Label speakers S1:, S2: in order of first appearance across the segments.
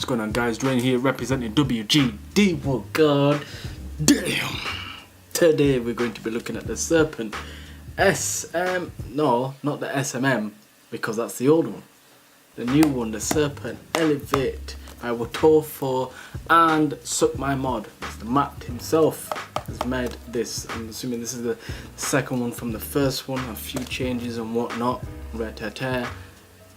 S1: going on, guys? Dwayne here representing WGD. Well, god damn. Today we're going to be looking at the Serpent no, not the SMM, because that's the old one. The new one, the Serpent Elevate by Wotofo and Suck My Mod. Mr. Matt himself has made this. I'm assuming this is the second one from the first one. A few changes and whatnot.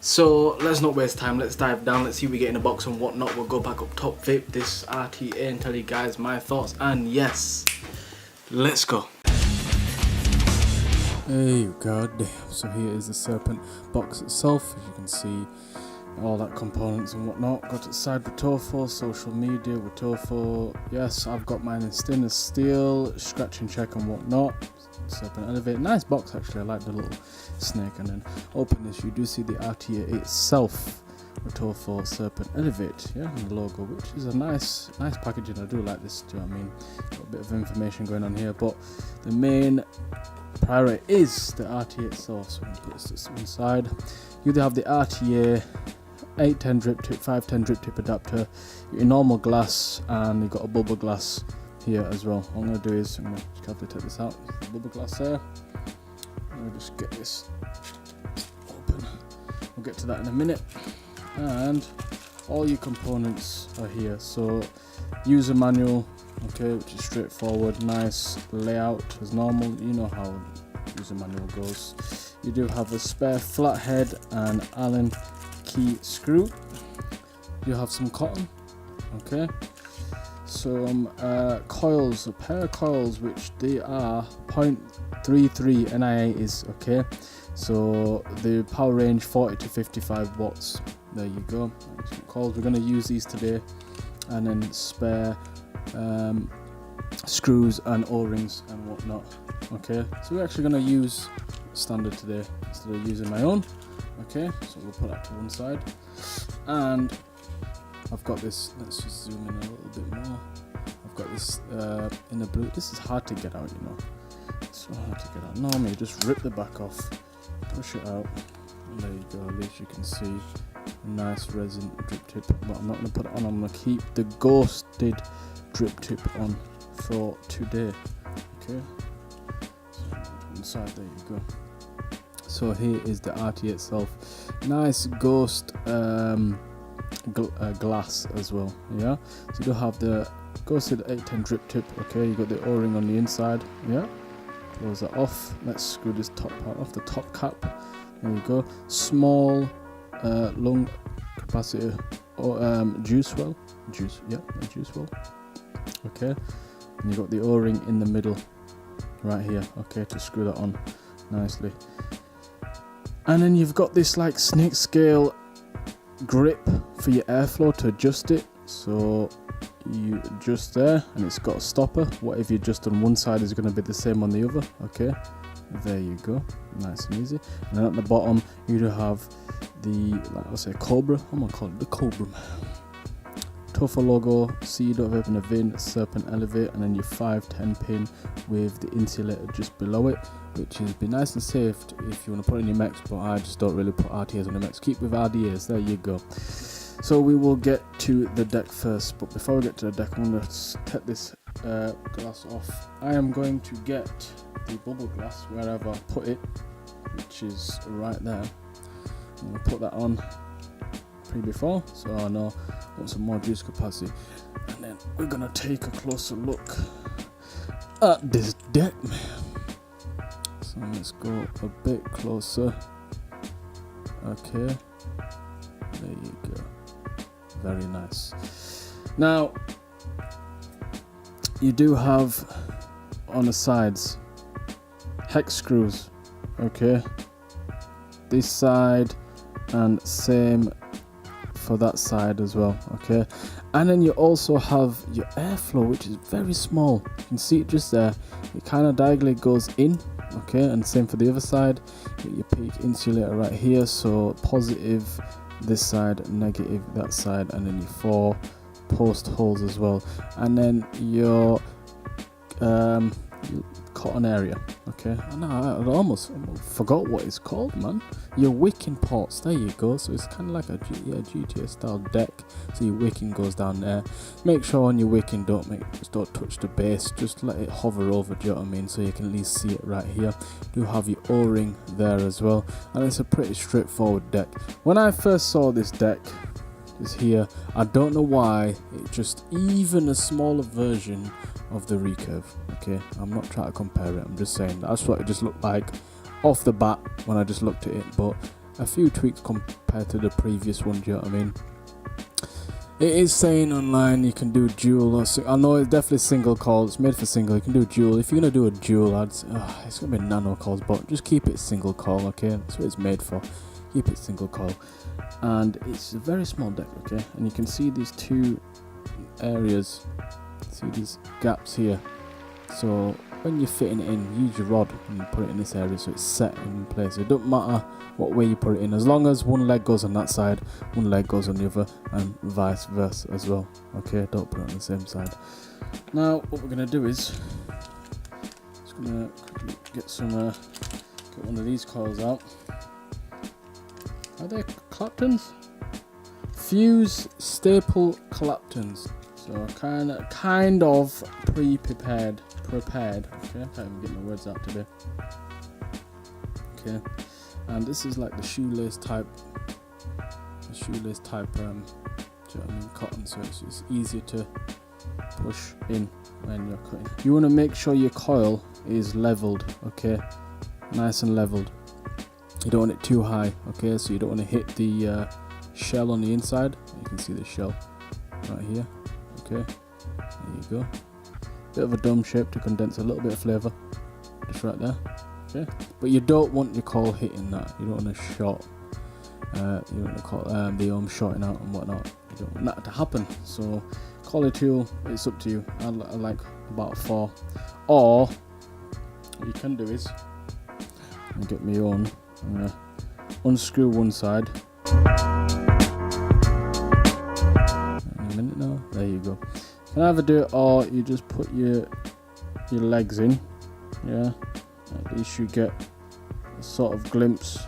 S1: So let's not waste time, let's dive down, let's see what we get in the box and whatnot. We'll go back up top, vape this RTA and tell you guys my thoughts, and yes, let's go. Hey, god damn. So here is the Serpent box itself. As you can see, all that components and whatnot. Got it side Wotofo, social media Wotofo. Yes, I've got mine in stainless steel, scratch and check and whatnot. Serpent Elevate, nice box actually. I like the little snake. And then open this, you do see the RTA itself, Wotofo Serpent Elevate, yeah, and the logo, which is a nice packaging. I do like this, do you know what I mean? Got a bit of information going on here, but the main priority is the RTA itself. So I'm going to put this to one side. You do have the RTA 810 drip tip, 510 drip tip adapter, your normal glass, and you've got a bubble glass here as well. All I'm going to do is I'm going to carefully take this out. The bubble glass there. I'm going to just get this open. We'll get to that in a minute. And all your components are here. So user manual, okay, which is straightforward, nice layout as normal. You know how user manual goes. You do have a spare flathead and Allen key screw. You have some cotton, okay, some coils, a pair of coils, which they are 0.33 NIA is, okay, so the power range 40 to 55 watts. There you go. Some coils, we're going to use these today. And then spare screws and o-rings and whatnot, okay, so we're actually going to use standard today instead of using my own. Okay, so we'll put that to one side, and I've got this, let's just zoom in a little bit more. I've got this in the blue. This is hard to get out, you know, it's so hard to get out. Normally you just rip the back off, push it out, and there you go. At least you can see a nice resin drip tip, but I'm not going to put it on. I'm going to keep the ghosted drip tip on for today, okay, so inside, there you go. So here is the RT itself, nice ghost glass as well, yeah. So you do have the ghosted 810 drip tip, okay. You got the o-ring on the inside, yeah. Close that off. Let's screw this top part off, the top cap. There you go. Small lung capacity juice well, okay. And you got the o-ring in the middle right here, okay, to screw that on nicely. And then you've got this like snake scale grip for your airflow to adjust it. So you adjust there, and it's got a stopper. Whatever you adjust on one side is going to be the same on the other, okay. There you go, nice and easy. And then at the bottom you do have the, like I'll say, Cobra. I'm gonna call it the Cobra. Wotofo logo, seed of open a VIN, Serpent Elevate, and then your 510 pin with the insulator just below it, which is be nice and safe if you want to put in your mechs, but I just don't really put RTAs on the mechs. Keep with RDAs, there you go. So we will get to the deck first, but before we get to the deck, I'm going to take this glass off. I am going to get the bubble glass wherever I put it, which is right there. I'm going to put that on before, so I know I want some more juice capacity. And then we're going to take a closer look at this deck, man. So let's go a bit closer. Okay, there you go, very nice. Now you do have on the sides hex screws, okay, this side and same for that side as well, okay. And then you also have your airflow, which is very small. You can see it just there. It kind of diagonally goes in, okay, and same for the other side. You get your peak insulator right here, so positive this side, negative that side, and then your 4 post holes as well. And then your cotton area, okay? And I almost forgot what it's called, man. Your wicking ports, there you go. So it's kind of like a GTA style deck. So your wicking goes down there. Make sure on your wicking don't touch the base, just let it hover over, do you know what I mean? So you can at least see it right here. You have your O-ring there as well, and it's a pretty straightforward deck. When I first saw this deck, is here, I don't know why it just even a smaller version of the recurve, okay? I'm not trying to compare it, I'm just saying that's what it just looked like off the bat when I just looked at it, but a few tweaks compared to the previous one, do you know what I mean? It is saying online you can do dual, or I know it's definitely single call, it's made for single, you can do dual. If you're going to do a dual, it's going to be nano calls, but just keep it single call, okay? That's what it's made for, keep it single call. And it's a very small deck, okay? And you can see these two areas, see these gaps here. So when you're fitting it in, use your rod and put it in this area so it's set in place. It don't matter what way you put it in, as long as one leg goes on that side, one leg goes on the other, and vice versa as well, okay? Don't put it on the same side. Now what we're gonna do is just gonna quickly get one of these coils out. Are they Claptons? Fuse staple Claptons. So kind of prepared. Okay, I can't even get my words out today. Okay, and this is like the shoelace type. Do you know what I mean? Cotton, so it's easier to push in when you're cutting. You want to make sure your coil is leveled, okay, nice and leveled. You don't want it too high, okay, so you don't want to hit the shell on the inside. You can see the shell right here, okay, there you go. Bit of a dome shape to condense a little bit of flavour, just right there, okay. But you don't want your coil hitting that, you don't want to short, you don't want to call the arm shorting out and whatnot. You don't want that to happen, so collar tool, it's up to you. I like about 4, or what you can do is, and get me on, I'm gonna unscrew one side. In a minute now. There you go. You can either do it, or you just put your legs in. Yeah. At least you get a sort of glimpse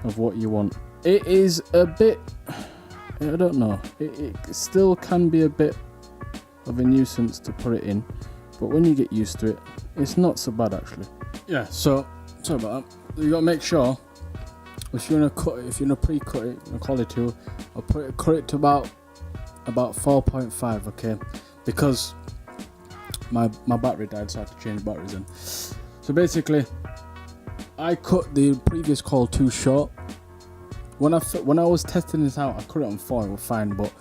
S1: of what you want. It is a bit, I don't know. It still can be a bit of a nuisance to put it in, but when you get used to it, it's not so bad actually. Yeah. So sorry about that. You gotta make sure. If you're gonna cut it, if you're gonna pre-cut it, a collar tool, I'll cut it to about 4.5, okay? Because my battery died, so I had to change batteries in. So basically, I cut the previous coil too short. When I was testing this out, I cut it on 4, it was fine, but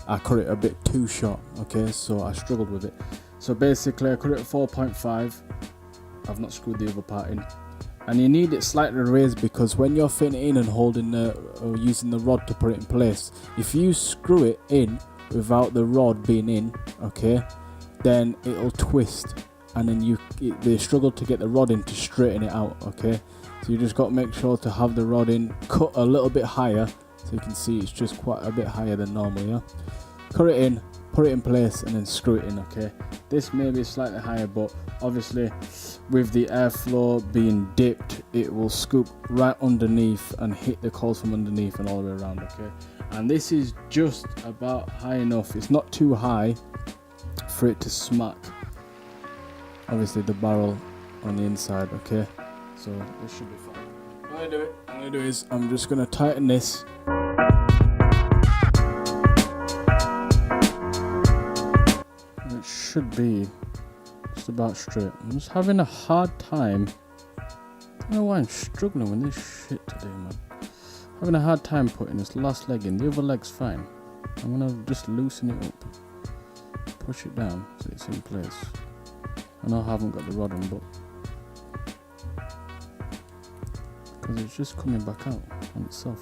S1: I cut it a bit too short, okay? So I struggled with it. So basically, I cut it at 4.5. I've not screwed the other part in. And you need it slightly raised, because when you're fitting it in and holding or using the rod to put it in place, if you screw it in without the rod being in, okay, then it'll twist, and then they struggle to get the rod in to straighten it out, okay? So you just got to make sure to have the rod in, cut a little bit higher, so you can see it's just quite a bit higher than normal, yeah? Cut it in, put it in place, and then screw it in, okay? This may be slightly higher, but obviously with the airflow being dipped, it will scoop right underneath and hit the coils from underneath and all the way around, okay? And this is just about high enough. It's not too high for it to smack, obviously, the barrel on the inside, okay? So this should be fine. What I'm gonna do is I'm just gonna tighten this. It should be just about straight. I'm just having a hard time. I don't know why I'm struggling with this shit today, man. Having a hard time putting this last leg in. The other leg's fine. I'm gonna just loosen it up, push it down so it's in place. I know I haven't got the rod on, but because it's just coming back out on itself.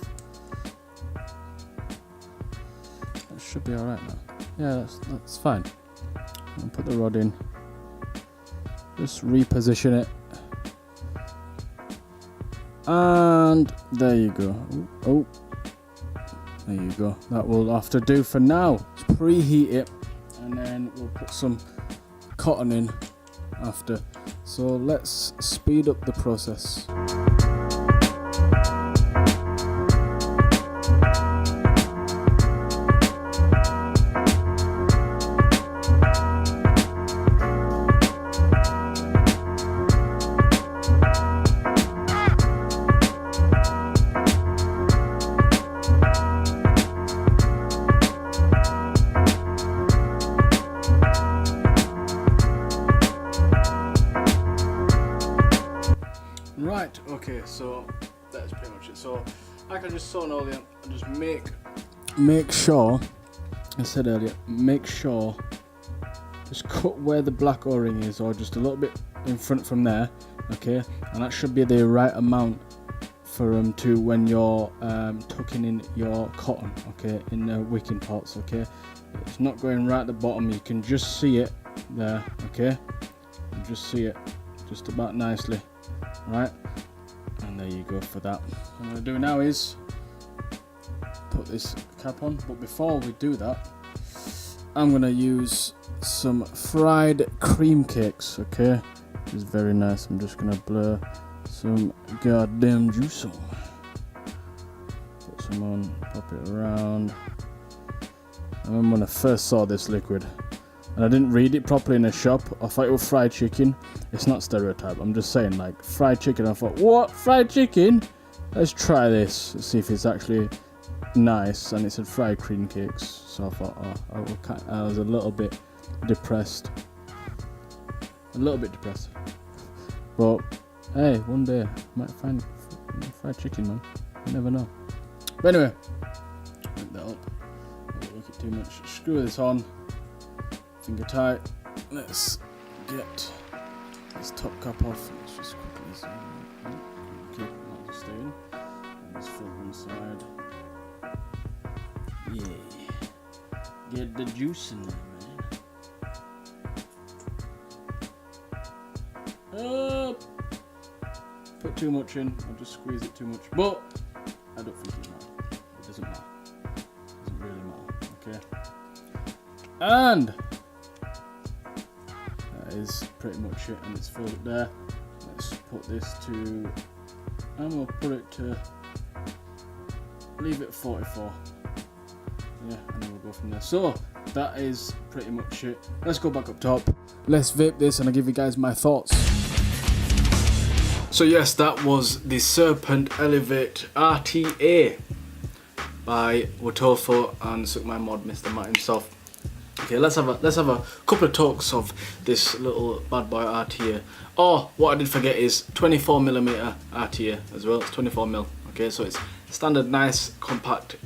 S1: That should be alright now. Yeah, that's fine. I'll put the rod in, just reposition it, and there you go. Oh, there you go. That will have to do for now. Just preheat it, and then we'll put some cotton in after. So let's speed up the process. Right, okay, so that's pretty much it. So like I just saw earlier, just make sure, I said earlier, make sure just cut where the black o-ring is, or just a little bit in front from there, okay, and that should be the right amount for to when you're tucking in your cotton, okay, in the wicking parts, okay. It's not going right at the bottom, you can just see it there, okay, you just see it just about nicely. Right, and there you go for that. What I'm going to do now is put this cap on, but before we do that, I'm going to use some fried cream cakes, okay? It's very nice. I'm just going to blur some goddamn juice on. Put some on, pop it around. I remember when I first saw this liquid, and I didn't read it properly in a shop. I thought it was fried chicken. It's not stereotype. I'm just saying, like, fried chicken. I thought, what? Fried chicken? Let's try this. Let's see if it's actually nice. And it said fried cream cakes. So I thought, oh, I was a little bit depressed. But hey, one day I might find fried chicken, man. You never know. But anyway, pick that up. Don't work it too much. Screw this on. Finger tight. Let's get this top cap off. Let's just quickly zoom in. Okay, that'll just stay in. And just fill one side. Yeah. Get the juice in there, man. Put too much in. I'll just squeeze it too much. But I don't think it matters. It doesn't matter. It doesn't really matter. Okay. And is pretty much it, and it's filled up there. Let's put this to, and we'll put it to, leave it 44. Yeah, and then we'll go from there. So that is pretty much it. Let's go back up top. Let's vape this, and I'll give you guys my thoughts. So yes, that was the Serpent Elevate RTA by Wotofo and Suck My Mod, Mr. Matt himself. Okay, let's have a couple of talks of this little bad boy RTA. Oh, what I did forget is 24mm RTA as well. It's 24mm. Okay, so it's standard, nice, compact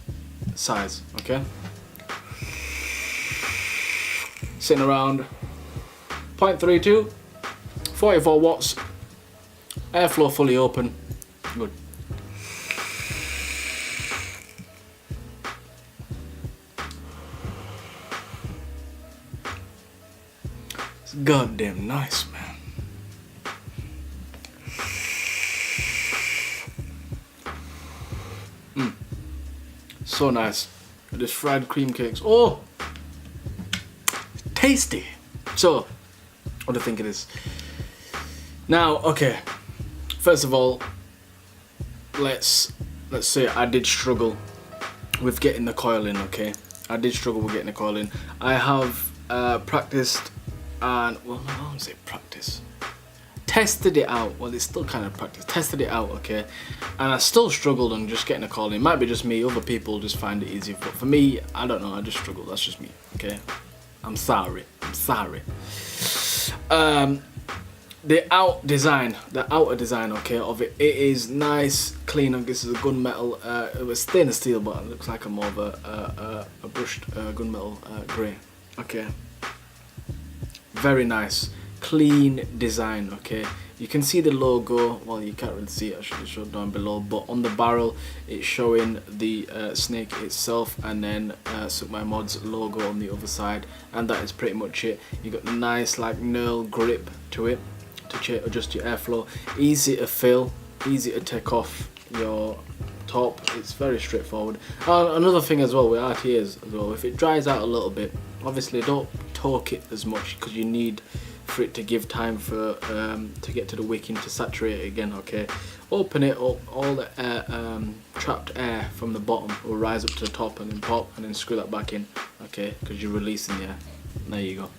S1: size. Okay, sitting around 0.32, 44 watts, airflow fully open. Good. Goddamn nice, man. So nice. This fried cream cakes. Oh, tasty. So, what do you think of this? Now, okay. First of all, let's say I did struggle with getting the coil in. Okay, I did struggle with getting the coil in. I have practiced. And well, I don't say practice. Tested it out. Well, it's still kind of practice. Tested it out, okay. And I still struggled on just getting a call in. It might be just me. Other people just find it easy. But for me, I don't know. I just struggle. That's just me, okay. I'm sorry. The outer design, okay, of it. It is nice, clean. This is a gunmetal. It was stainless steel, but it looks like a more of a brushed gunmetal grey. Okay. Very nice, clean design, okay. You can see the logo, well, you can't really see it, I should have showed down below, but on the barrel it's showing the snake itself, and then Suck My Mod's logo on the other side, and that is pretty much it. You got a nice like knurl grip to it to adjust your airflow, easy to fill, easy to take off your top. It's very straightforward. Another thing as well with RTAs as well, if it dries out a little bit, obviously don't torque it as much, because you need for it to give time for to get to the wicking to saturate it again. Okay, open it up, all the trapped air from the bottom will rise up to the top and then pop, and then screw that back in. Okay, because you're releasing the air. There you go.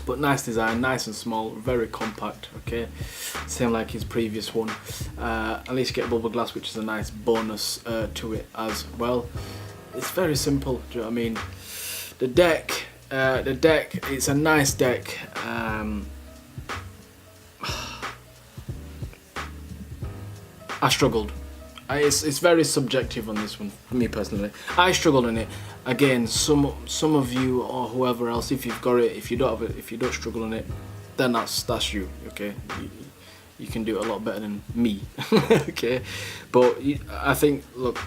S1: But nice design, nice and small, very compact. Okay, same like his previous one. At least get bubble glass, which is a nice bonus to it as well. It's very simple. Do you know what I mean? The deck, it's a nice deck. I struggled. It's very subjective on this one for me personally. I struggled on it. Again, some of you or whoever else, if you've got it, if you don't have it, if you don't struggle on it, then that's you. Okay, you can do it a lot better than me. Okay, but I think, look,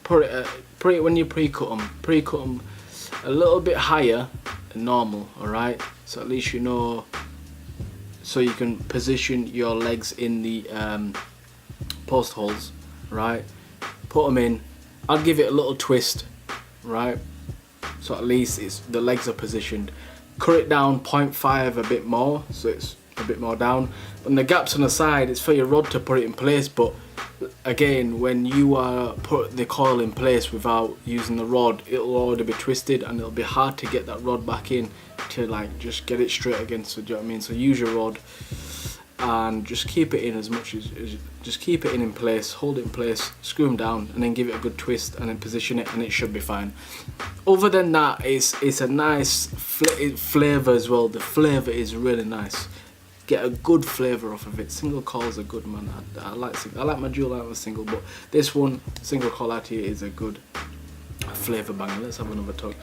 S1: put it when you pre-cut them a little bit higher than normal. All right, so at least you know, so you can position your legs in the post holes. Right, put them in. I'll give it a little twist, right, so at least the legs are positioned. Cut it down 0.5 a bit more, so it's a bit more down. And the gaps on the side, it's for your rod to put it in place. But again, when you put the coil in place without using the rod, it'll already be twisted, and it'll be hard to get that rod back in to like just get it straight again. So do you know what I mean? So use your rod and just keep it in as much as just keep it in place, hold it in place, screw them down, and then give it a good twist, and then position it, and it should be fine. Other than that, it's a nice flavour as well. The flavour is really nice. Get a good flavour off of it. Single coils are good, man. I like my dual, I like my single, but this one, single coil out here, is a good flavour banger. Let's have another talk.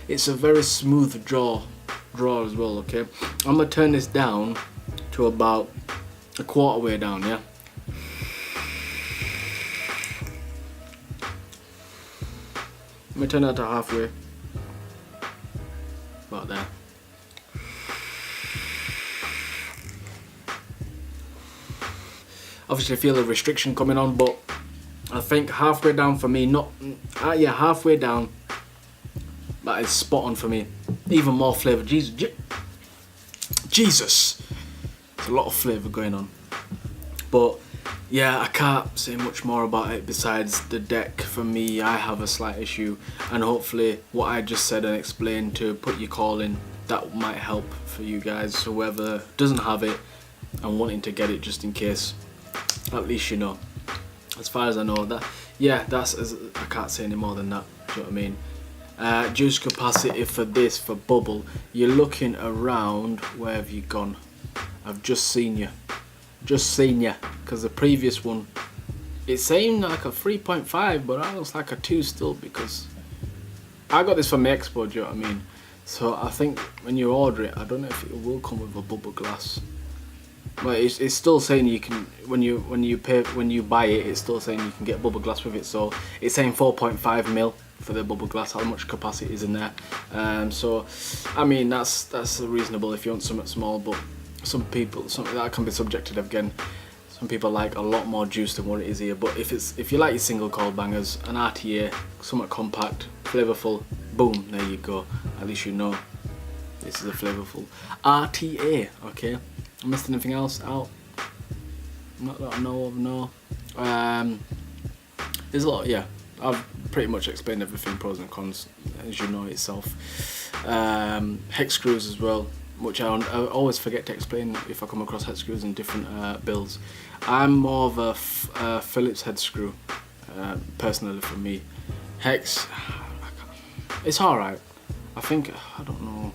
S1: It's a very smooth draw as well. Okay, I'm gonna turn this down to about a quarter way down. Yeah, let me turn that to halfway, about there. Obviously I feel a restriction coming on, but I think halfway down for me, halfway down, that is spot on for me. Even more flavour. Jesus, there's a lot of flavour going on. But yeah, I can't say much more about it besides the deck. For me, I have a slight issue, and hopefully what I just said and explained to put your call in, that might help for you guys. So whoever doesn't have it and wanting to get it just in case, at least you know. As far as I know, I can't say any more than that. Do you know what I mean? Juice capacity for this, for bubble, you're looking around, where have you gone? I've just seen you, because the previous one, it's saying like a 3.5, but that looks like a 2 still, because I got this from the expo, do you know what I mean? So I think when you order it, I don't know if it will come with a bubble glass, but it's still saying you can, when you buy it, it's still saying you can get bubble glass with it. So it's saying 4.5 mil for the bubble glass, how much capacity is in there. So I mean, that's reasonable if you want something small, but something that can be subjective again. Some people like a lot more juice than what it is here. But if you like your single coil bangers, an RTA, somewhat compact, flavourful, boom, there you go. At least you know this is a flavourful RTA. Okay, I missed anything else out? Not that I know of, no. There's a lot, yeah. I've pretty much explained everything, pros and cons, as you know itself. Hex screws as well, which I always forget to explain if I come across hex screws in different builds. I'm more of a Phillips head screw, personally for me. Hex, it's alright. I don't know.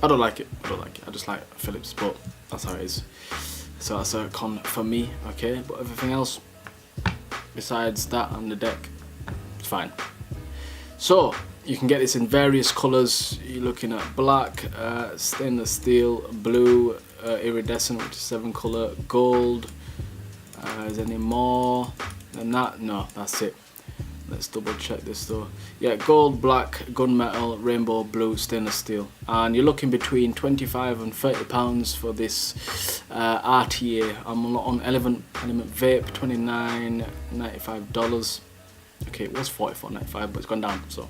S1: I don't like it. I just like Phillips, but that's how it is. So that's a con for me, okay? But everything else, besides that and the deck, it's fine. So you can get this in various colours. You're looking at black, stainless steel, blue, iridescent, which is 7 colour, gold. Is there any more than that? No, that's it. Let's double check this though. Yeah, gold, black, gunmetal, rainbow, blue, stainless steel. And you're looking between £25 and £30 for this RTA. I'm on Element Vape, $29.95. Okay, it was £44.95, but it's gone down, so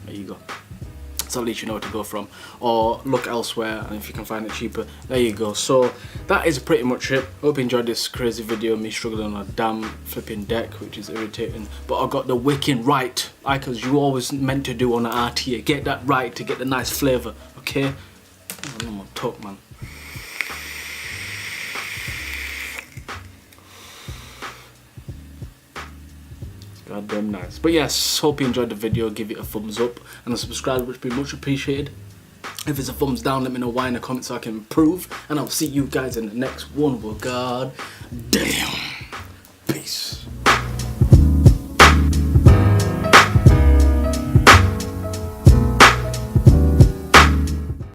S1: there you go. So at least you know where to go from, or look elsewhere, and if you can find it cheaper, there you go. So that is pretty much it. Hope you enjoyed this crazy video of me struggling on a damn flipping deck, which is irritating, but I got the wicking right, like as you always meant to do on the RTA. Get that right to get the nice flavour, okay? I know my talk, man. Goddamn nice. But yes, hope you enjoyed the video. Give it a thumbs up and a subscribe, which would be much appreciated. If it's a thumbs down, let me know why in the comments so I can improve, and I'll see you guys in the next one. Well, god damn.